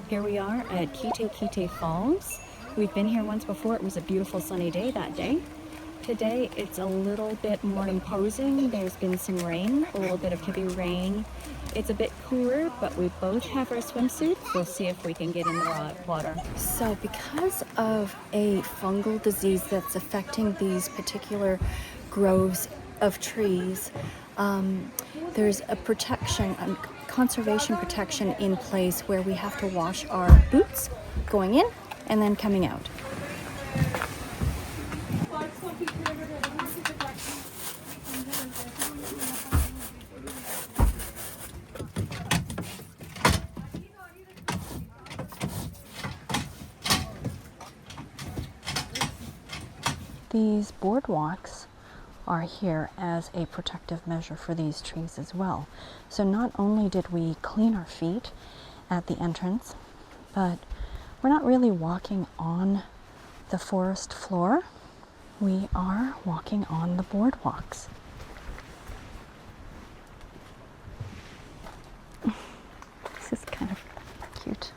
Here we are at Kitekite Falls. We've been here once before. It was a beautiful sunny day that day. Today it's a little bit more imposing. There's been some rain, a little bit of heavy rain. It's a bit cooler, but we both have our swimsuits. We'll see if we can get in the water. So because of a fungal disease that's affecting these particular groves of trees, there's a protection, conservation protection in place where we have to wash our boots going in and then coming out. These boardwalks are here as a protective measure for these trees as well. So not only did we clean our feet at the entrance, but we're not really walking on the forest floor. We are walking on the boardwalks. This is kind of cute.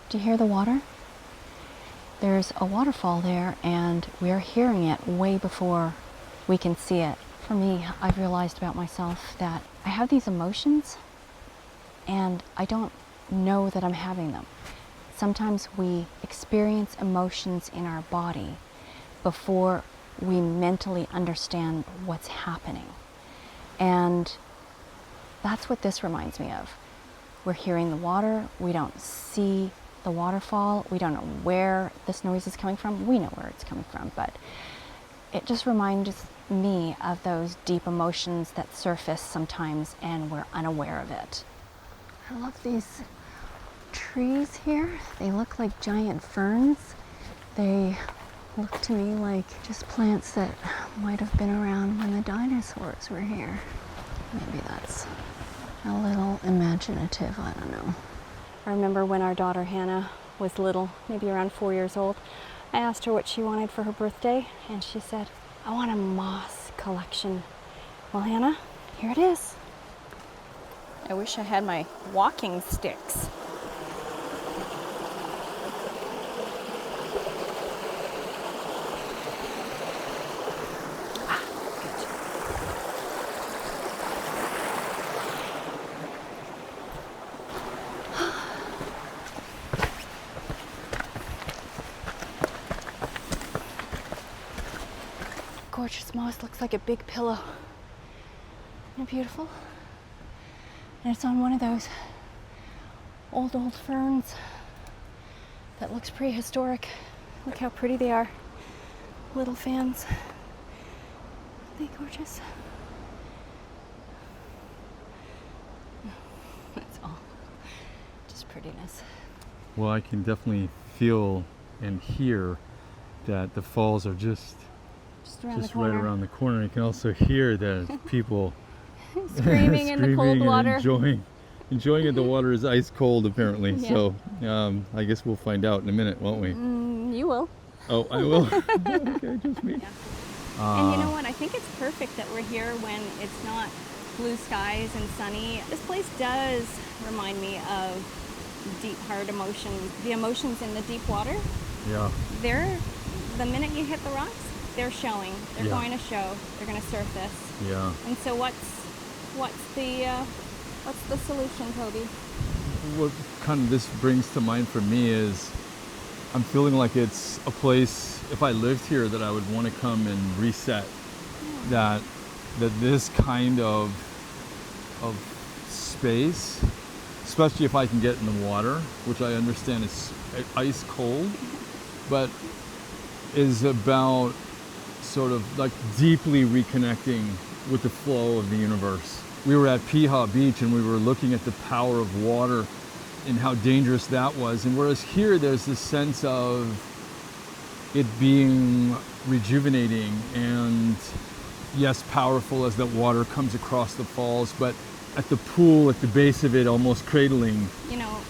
Do you hear the water? There's a waterfall there, and we're hearing it way before we can see it. For me, I've realized about myself that I have these emotions and I don't know that I'm having them. Sometimes we experience emotions in our body before we mentally understand what's happening. And that's what this reminds me of. We're hearing the water, we don't see the waterfall, we don't know where this noise is coming from. We know where it's coming from, but it just reminds me of those deep emotions that surface sometimes and we're unaware of it. I love these trees here. They look like giant ferns. They look to me like just plants that might have been around when the dinosaurs were here. Maybe that's a little imaginative, I don't know. I remember when our daughter Hannah was little, maybe around 4 years old, I asked her what she wanted for her birthday, and she said, I want a moss collection. Well, Hannah, here it is. I wish I had my walking sticks. Gorgeous moss, looks like a big pillow. Isn't it beautiful? And it's on one of those old ferns that looks prehistoric. Look how pretty they are. Little fans. Aren't they gorgeous? That's all. Just prettiness. Well, I can definitely feel and hear that the falls are just right around the corner. You can also hear the people screaming in the cold water. Enjoying it. The water is ice cold apparently. Yeah. So I guess we'll find out in a minute, won't we? You will. Oh, I will. Okay, just me. Yeah. And you know what? I think it's perfect that we're here when it's not blue skies and sunny. This place does remind me of deep, hard emotions. The emotions in the deep water. Yeah. The minute you hit the rocks, they're showing. They're going to show. They're going to surface. Yeah. And so what's the solution, Toby? What kind of this brings to mind for me is I'm feeling like it's a place, if I lived here, that I would want to come and reset. Yeah. That this kind of space, especially if I can get in the water, which I understand is ice cold, but is about sort of like deeply reconnecting with the flow of the universe. We were at Piha Beach and we were looking at the power of water and how dangerous that was. And whereas here there's this sense of it being rejuvenating and yes, powerful as that water comes across the falls, but at the pool, at the base of it, almost cradling. You know,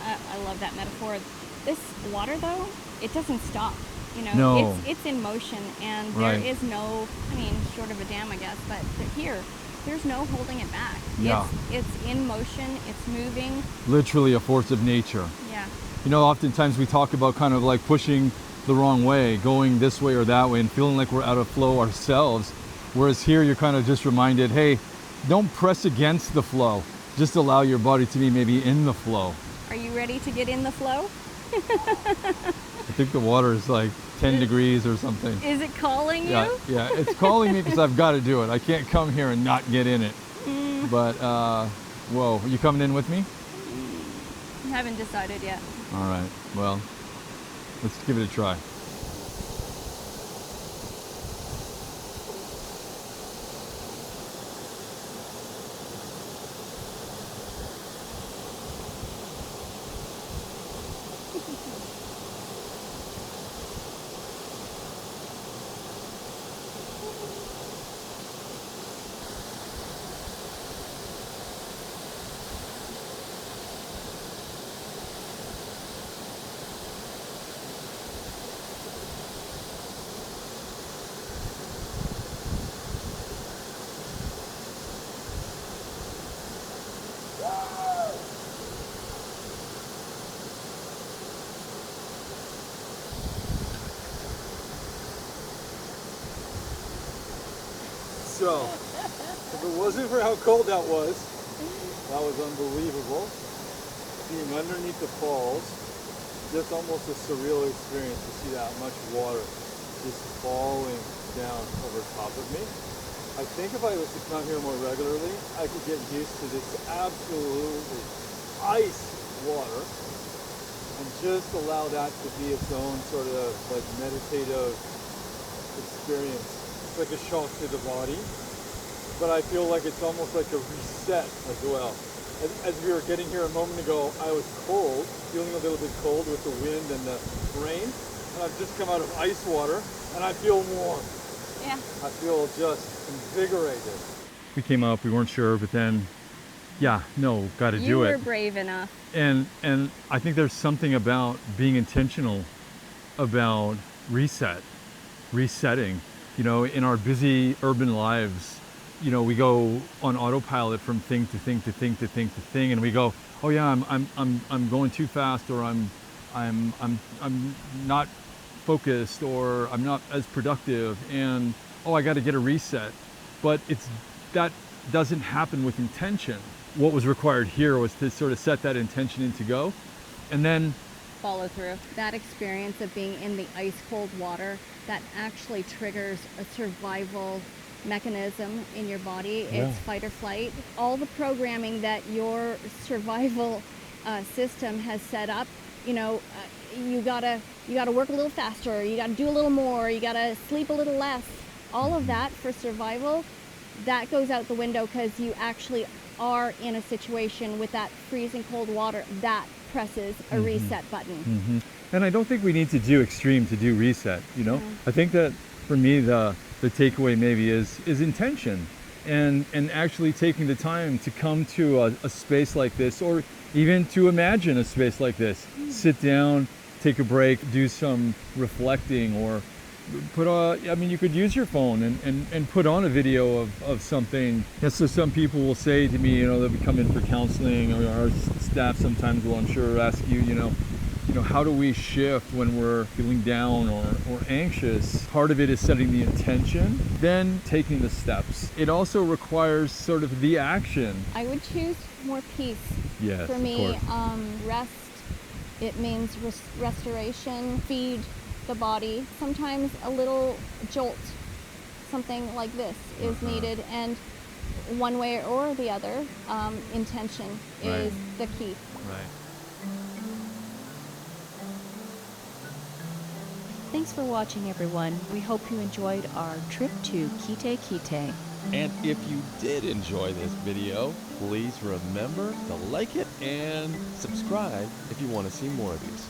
I love that metaphor. This water though, it doesn't stop. You know, no. It's in motion, and there is no, I mean, short of a dam, I guess, but here, there's no holding it back. Yeah. It's in motion, it's moving. Literally a force of nature. Yeah. You know, oftentimes we talk about kind of like pushing the wrong way, going this way or that way, and feeling like we're out of flow ourselves. Whereas here you're kind of just reminded, hey, don't press against the flow. Just allow your body to be maybe in the flow. Are you ready to get in the flow? I think the water is like 10 degrees or something. Is it calling you? Yeah, it's calling me because I've got to do it. I can't come here and not get in it. But, whoa, are you coming in with me? I haven't decided yet. All right, well, let's give it a try. So, if it wasn't for how cold that was unbelievable. Being underneath the falls, just almost a surreal experience to see that much water just falling down over top of me. I think if I was to come here more regularly, I could get used to this absolutely ice water and just allow that to be its own sort of like meditative experience. It's like a shock to the body, but I feel like it's almost like a reset as well. As we were getting here a moment ago, I was cold, feeling a little bit cold with the wind and the rain, and I've just come out of ice water, and I feel warm. Yeah. I feel just invigorated. We came up, we weren't sure, but then, yeah, no, got to do it. You were brave enough. And I think there's something about being intentional about resetting. You know, in our busy urban lives, you know, we go on autopilot from thing to thing to thing to thing to thing, and we go, oh yeah, I'm going too fast, or I'm not focused, or I'm not as productive, and oh, I got to get a reset. But that doesn't happen with intention. What was required here was to sort of set that intention into go, and then follow through. That experience of being in the ice cold water, that actually triggers a survival mechanism in your body. It's fight or flight. All the programming that your survival system has set up, you know, you gotta work a little faster, you gotta do a little more, you gotta sleep a little less. All of that for survival, that goes out the window because you actually are in a situation with that freezing cold water that presses a reset button. And I don't think we need to do extreme to do reset, you know? I think that for me the takeaway maybe is intention, and actually taking the time to come to a space like this, or even to imagine a space like this. Sit down, take a break, do some reflecting, or you could use your phone and put on a video of something. And so some people will say to me, you know, they'll come in for counseling, or our staff sometimes will, I'm sure, ask you, you know, how do we shift when we're feeling down or anxious? Part of it is setting the intention, then taking the steps. It also requires sort of the action. I would choose more peace. Yes, for me, of course. Rest, it means restoration, feed the body. Sometimes a little jolt, something like this, is needed, and one way or the other, intention is the key. Right. Thanks for watching, everyone. We hope you enjoyed our trip to Kitekite. And if you did enjoy this video, please remember to like it and subscribe if you want to see more of these.